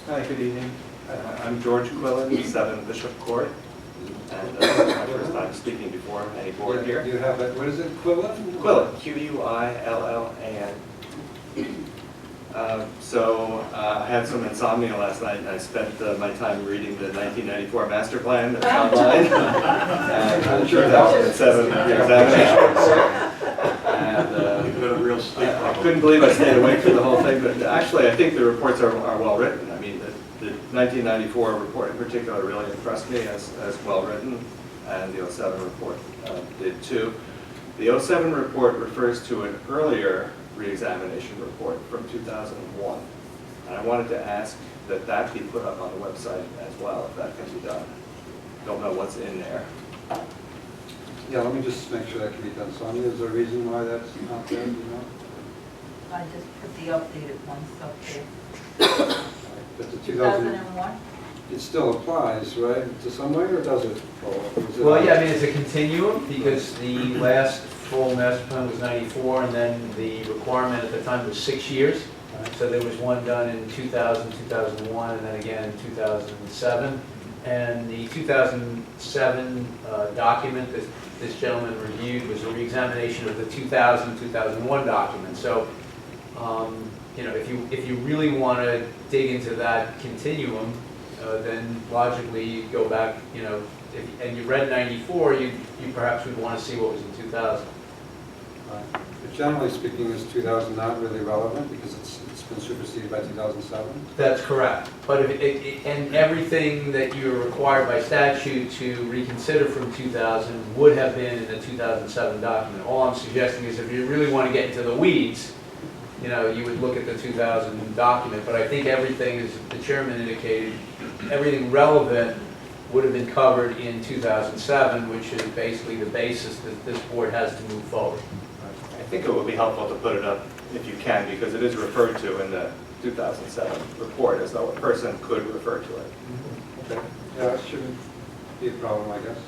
Hi, good evening. I'm George Quillen, 7 Bishop Court, and this is my first time speaking before any board here. You have it, what is it, Quillen? Quillen, Q-U-I-L-L-A-N. I had some insomnia last night, and I spent my time reading the 1994 master plan that's online, and the 2007 examination. I couldn't believe I stayed awake for the whole thing, but actually I think the reports are well written. I mean, the 1994 report in particular really impressed me as well written, and the 07 report did too. The 07 report refers to an earlier re-examination report from 2001, and I wanted to ask that that be put up on the website as well, if that can be done. Don't know what's in there. Yeah, let me just make sure that can be done. Sonia, is there a reason why that's not there, do you know? I just put the updated ones up there. But the 2001? It still applies, right, to some way, or does it? Well, yeah, I mean, it's a continuum, because the last full master plan was 94, and then the requirement at the time was 6 years. So there was one done in 2000, 2001, and then again in 2007. And the 2007 document that this gentleman reviewed was a re-examination of the 2000, 2001 document. So, you know, if you really want to dig into that continuum, then logically you go back, you know, and you read 94, you perhaps would want to see what was in 2000. But generally speaking, is 2000 not really relevant because it's been superseded by 2007? That's correct. But and everything that you're required by statute to reconsider from 2000 would have been in the 2007 document. All I'm suggesting is if you really want to get into the weeds, you know, you would look at the 2000 document. But I think everything, as the chairman indicated, everything relevant would have been covered in 2007, which is basically the basis that this board has to move forward. I think it would be helpful to put it up if you can, because it is referred to in the 2007 report as though a person could refer to it. Okay. Yeah, that shouldn't be a problem, I guess.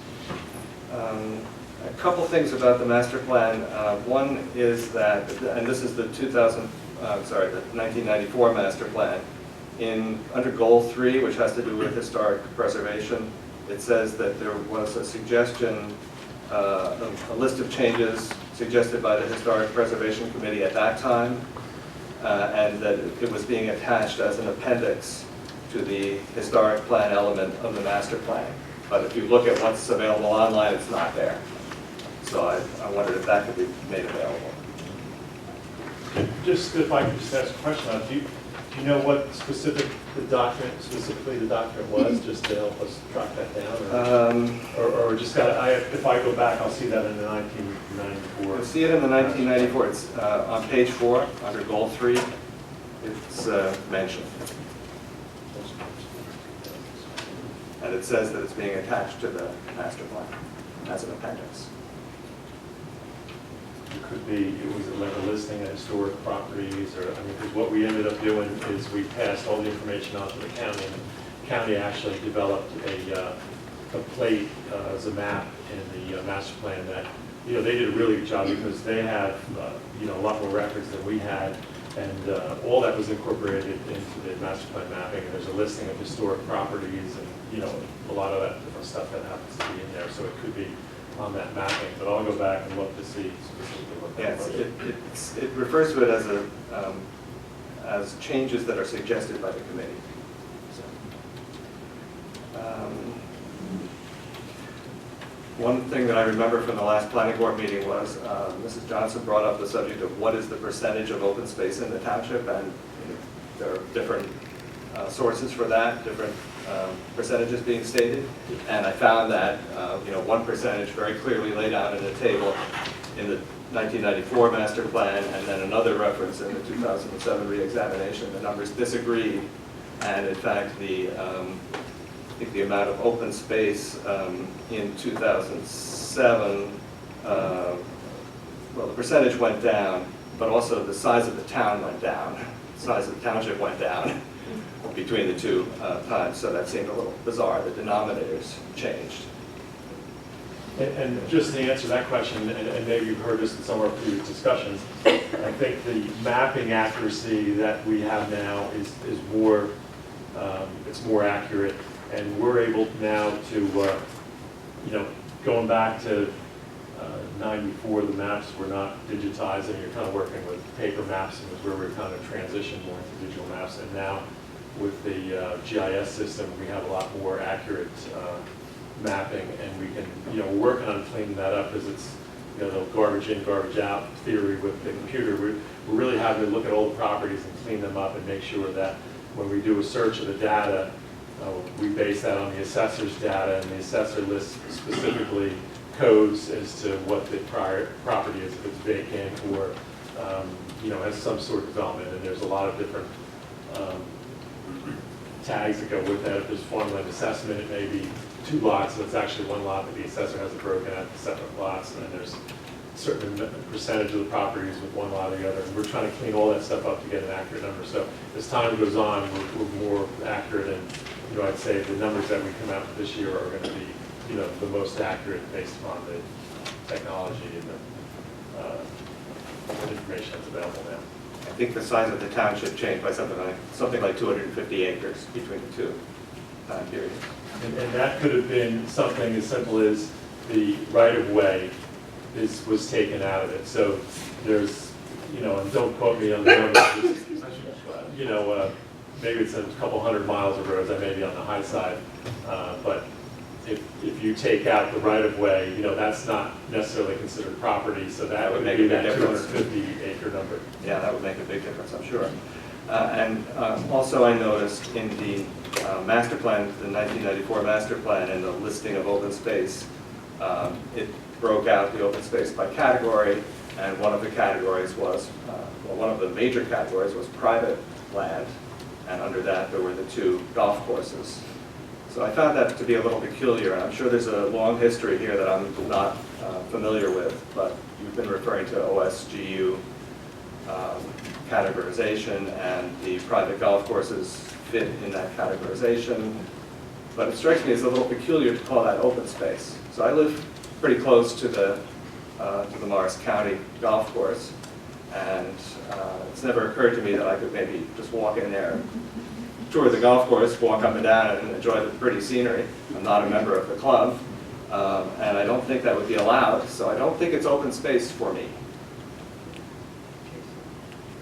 A couple things about the master plan. One is that, and this is the 1994 master plan. Under goal 3, which has to do with historic preservation, it says that there was a suggestion, a list of changes suggested by the Historic Preservation Committee at that time, and that it was being attached as an appendix to the historic plan element of the master plan. But if you look at what's available online, it's not there. So I wondered if that could be made available. Just if I could just ask a question, do you know what specifically the document was, just to help us track that down? Or just if I go back, I'll see that in the 1994. You'll see it in the 1994. It's on page 4, under goal 3. It's mentioned. And it says that it's being attached to the master plan as an appendix. It could be, it was like a listing of historic properties, or, I mean, because what we ended up doing is we passed all the information on to the county, and the county actually developed a plate as a map in the master plan that, you know, they did a really good job because they have, you know, a lot more records than we had, and all that was incorporated into the master plan mapping, and there's a listing of historic properties and, you know, a lot of that different stuff that happens to be in there, so it could be on that mapping, but I'll go back and look to see specifically what that was. It refers to it as changes that are suggested by the committee. So, one thing that I remember from the last planning board meeting was Mrs. Johnson brought up the subject of what is the percentage of open space in the township, and you know, there are different sources for that, different percentages being stated, and I found that you know, one percentage very clearly laid out in a table in the 1994 master plan, and then another reference in the 2007 re-examination. The numbers disagreed, and in fact I think the amount of open space in 2007, well, the percentage went down, but also the size of the town went down. The size of the township went down between the two times, so that seemed a little bizarre. The denominators changed. And just to answer that question, and maybe you've heard this in some of our previous discussions, I think the mapping accuracy that we have now is more It's more accurate, and we're able now to, going back to 94, the maps were not digitized, and you're kind of working with paper maps, and was where we were kind of transitioned more into digital maps. And now with the GIS system, we have a lot more accurate mapping, and we can, we're working on cleaning that up, because it's, the garbage in, garbage out theory with the computer. We're really having to look at all the properties and clean them up and make sure that when we do a search of the data, we base that on the assessor's data, and the assessor lists specifically codes as to what the prior property is, if it's vacant or, has some sort of development. And there's a lot of different tags that go with that. If there's farmland assessment, it may be 2 lots, so it's actually 1 lot, but the assessor has it broken out into separate lots, and then there's a certain percentage of the properties with 1 lot or the other. And we're trying to clean all that stuff up to get an accurate number. So as time goes on, we're more accurate, and I'd say the numbers that we come out with this year are going to be the most accurate based upon the technology and the information that's available now. I think the size of the township changed by something like 250 acres between the two time periods. And that could have been something as simple as the right-of-way was taken out of it. So there's, and don't quote me on the numbers, maybe it's a couple 100 miles of roads, I may be on the high side, but if you take out the right-of-way, that's not necessarily considered property, so that would be that 250 acre number. Yeah, that would make a big difference, I'm sure. And also I noticed in the master plan, the 1994 master plan, and the listing of open space, it broke out the open space by category, and one of the categories was, one of the major categories was private land, and under that there were the 2 golf courses. So I found that to be a little peculiar, and I'm sure there's a long history here that I'm not familiar with, but you've been referring to OSGU categorization, and the private golf courses fit in that categorization. But it strikes me as a little peculiar to call that open space. So I live pretty close to the Morris County golf course, and it's never occurred to me that I could maybe just walk in there, tour the golf course, walk up and down, and enjoy the pretty scenery. I'm not a member of the club, and I don't think that would be allowed, so I don't think it's open space for me.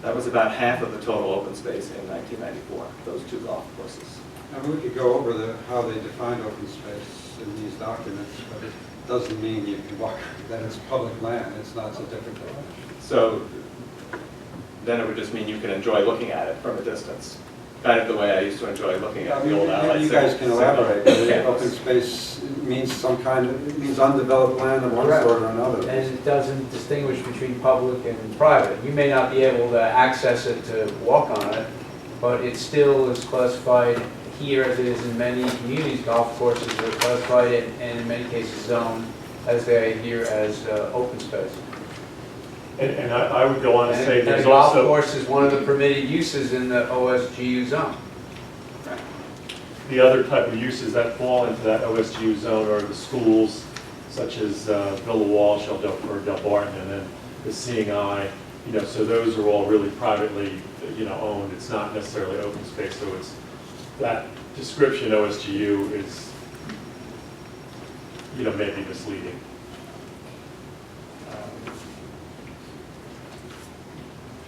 That was about half of the total open space in 1994, those 2 golf courses. And we could go over how they define open space in these documents, but it doesn't mean you can walk, that it's public land. It's not so difficult. So then it would just mean you can enjoy looking at it from a distance. Kind of the way I used to enjoy looking at the old outlet. You guys can elaborate. Open space means it means undeveloped land of one sort or another. And it doesn't distinguish between public and private. You may not be able to access it to walk on it, but it still is classified here, as it is in many communities. Golf courses are classified and in many cases zoned as they are here as open space. And I would go on to say And there's golf also... course is one of the permitted uses in the OSGU zone. The other type of uses that fall into that OSGU zone are the schools, such as Villa Walsh or Del Barton, and then the Seeing Eye. So those are all really privately, owned. It's not necessarily open space. So it's that description OSGU is, maybe misleading.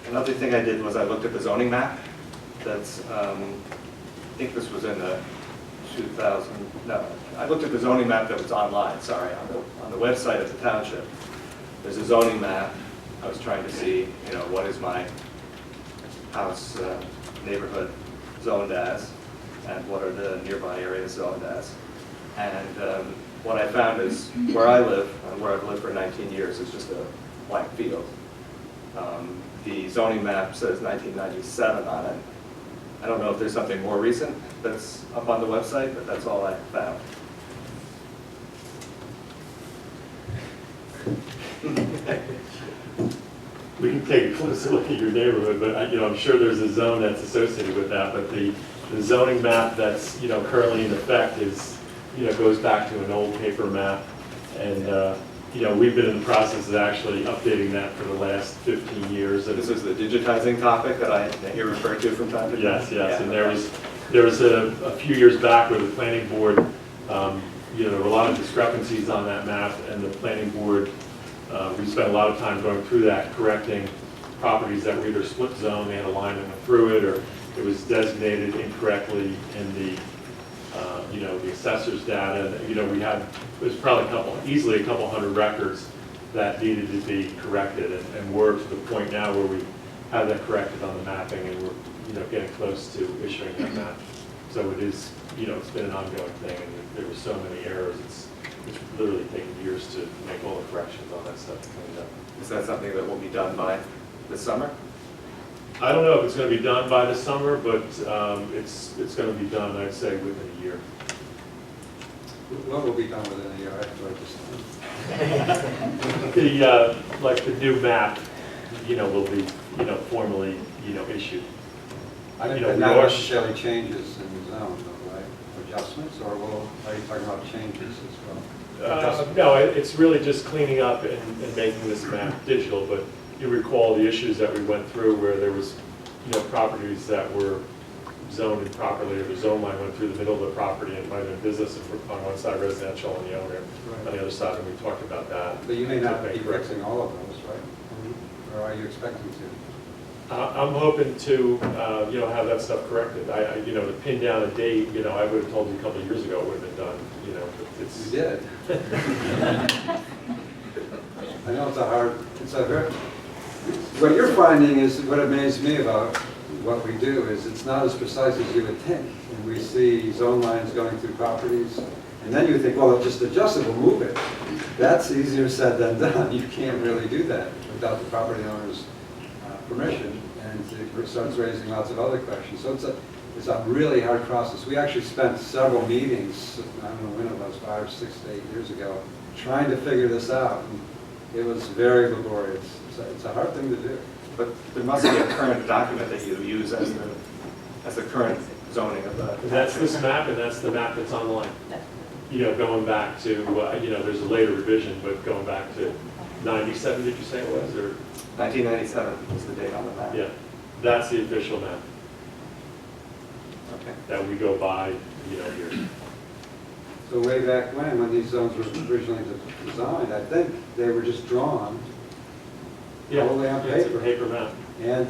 Another thing I did was I looked at the zoning map. That's, I think this was in the 2000, no, I looked at the zoning map that was online, sorry, on the website of the township. There's a zoning map. I was trying to see, what is my house neighborhood zoned as, and what are the nearby areas zoned as. And what I found is where I live, and where I've lived for 19 years, is just a blank field. The zoning map says 1997 on it. I don't know if there's something more recent that's up on the website, but that's all I found. We can take a closer look at your neighborhood, but I'm sure there's a zone that's associated with that. But the zoning map that's currently in effect is goes back to an old paper map, and we've been in the process of actually updating that for the last 15 years. So this is the digitizing topic that I hear referred to from time to time? Yes, Yeah, and there was There was a few years back where the planning board, there were a lot of discrepancies on that map, and the planning board, we spent a lot of time going through that, correcting properties that were either split zone, they had a line that went through it, or it was designated incorrectly in the, the assessor's data. We had, it was probably easily a couple hundred records that needed to be corrected, and we're to the point now where we have that corrected on the mapping, and we're, getting close to issuing that map. So it is, it's been an ongoing thing, and there were so many errors, it's literally taken years to make all the corrections on that stuff cleaned up. Is that something that will be done by this summer? I don't know if it's going to be done by the summer, but it's going to be done, I'd say, within a year. What will be done within a year? I have to write this down. Like the new map, will be, formally, issued. But not necessarily changes in the zone, though, right? Adjustments, or are you talking about changes as well? No, it's really just cleaning up and making this map digital, but you recall the issues that we went through where there was, properties that were zoned improperly, or the zone line went through the middle of the property, and it might have been business on one side, residential on the other, Right. on the other side, and we talked about that. But you may not be Make corrections. fixing all of those, right? Or are you expecting to? I'm hoping to, have that stuff corrected. To pin down a date, I would have told you a couple of years ago it would have been done, but it's. You did. I know it's a very, what you're finding is, what amazed me about what we do is it's not as precise as you would think. And we see zone lines going through properties, and then you think, well, it's just adjustable, move it. That's easier said than done. You can't really do that without the property owner's permission, and it starts raising lots of other questions. So it's a really hard process. We actually spent several meetings, I don't know when it was, 5, 6, 8 years ago, trying to figure this out. And it was very laborious. It's a hard thing to do. But there must be a current document that you use as the current zoning of the. And that's this map, and that's the map that's online. Going back to, there's a later revision, but going back to 97, did you say it was, or? 1997 was the date on the map. Yeah, that's the official map Okay. that we go by, here. So way back when these zones were originally designed, I think they were just drawn Yeah, all the way on it's a paper. paper map. And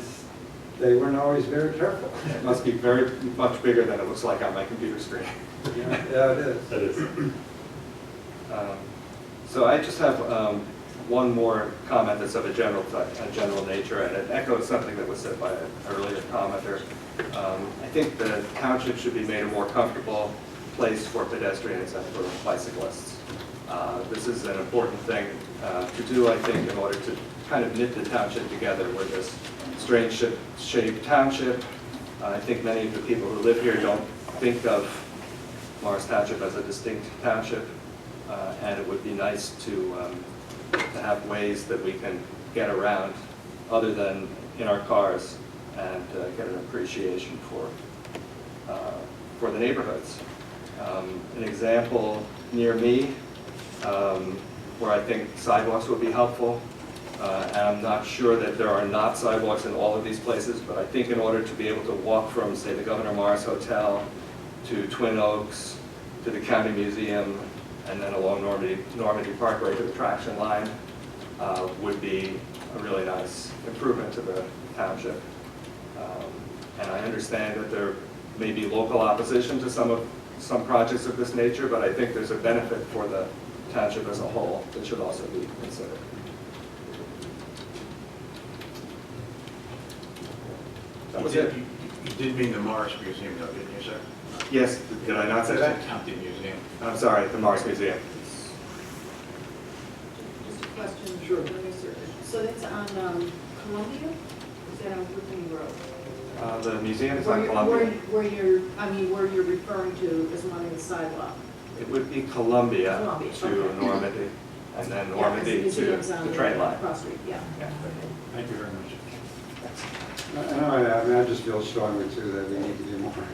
they weren't always very careful. It must be very much bigger than it looks like on my computer screen. Yeah, it is. That is. So I just have one more comment that's of a general nature, and it echoes something that was said by an earlier commenter. I think the township should be made a more comfortable place for pedestrians and for bicyclists. This is an important thing to do, I think, in order to kind of knit the township together with this strange shaped township. I think many of the people who live here don't think of Morris Township as a distinct township, and it would be nice to have ways that we can get around other than in our cars and get an appreciation for the neighborhoods. An example near me where I think sidewalks would be helpful, and I'm not sure that there are not sidewalks in all of these places, but I think in order to be able to walk from, say, the Governor Morris Hotel to Twin Oaks to the County Museum and then along Normandy Parkway to the traction line would be a really nice improvement to the township. And I understand that there may be local opposition to some projects of this nature, but I think there's a benefit for the township as a whole that should also be considered. That was it. You did mean the Morris Museum, though, didn't you, sir? Yes, did I not say that? That's County Museum. I'm sorry, the Morris Museum. Just a question. Sure. Let me search it. So that's on Columbia? Is that on Whitney Road? The museum is Where on you're- Columbia. where you're referring to as wanting the sidewalk? It would be Columbia Columbia, to okay. Normandy, and then Yeah, 'cause Normandy the to museum's on the train line. Cross Street, yeah. Yeah. Thank you very much. I just feel strongly too that we need to do more for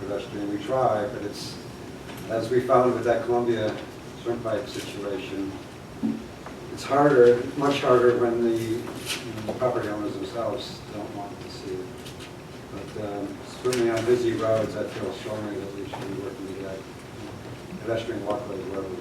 pedestrian. We try, but it's, as we found with that Columbia Turnpike situation, it's harder, much harder when the property owners themselves don't want to see it. But certainly on busy roads, I feel strongly that we should be working to get pedestrian walkways wherever we